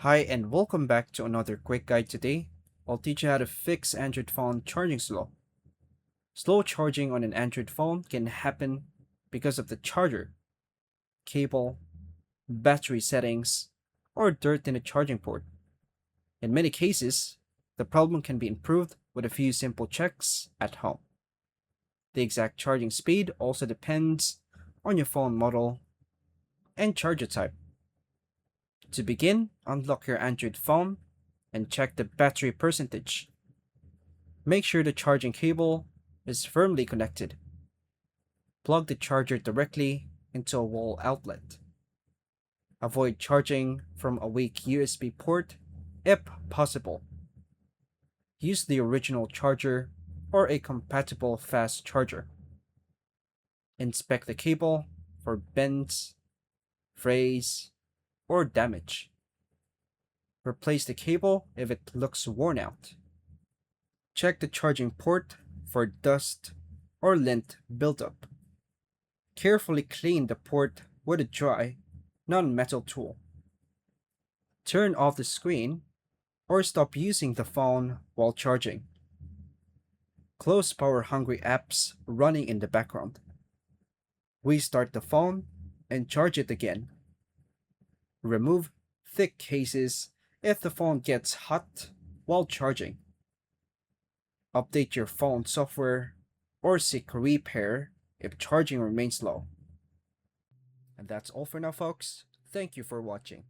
Hi and welcome back to another quick guide. Today, I'll teach you how to fix Android phone charging slow. Slow charging on an Android phone can happen because of the charger, cable, battery settings, or dirt in the charging port. In many cases, the problem can be improved with a few simple checks at home. The exact charging speed also depends on your phone model and charger type. To begin, unlock your Android phone and check the battery percentage. Make sure the charging cable is firmly connected. Plug the charger directly into a wall outlet. Avoid charging from a weak USB port if possible. Use the original charger or a compatible fast charger. Inspect the cable for bends, frays, or damage. Replace the cable if it looks worn out. Check the charging port for dust or lint buildup. Carefully clean the port with a dry, non-metal tool. Turn off the screen or stop using the phone while charging. Close power-hungry apps running in the background. Restart the phone and charge it again. Remove thick cases if the phone gets hot while charging. Update your phone software or seek repair if charging remains low. And that's all for now, folks. Thank you for watching.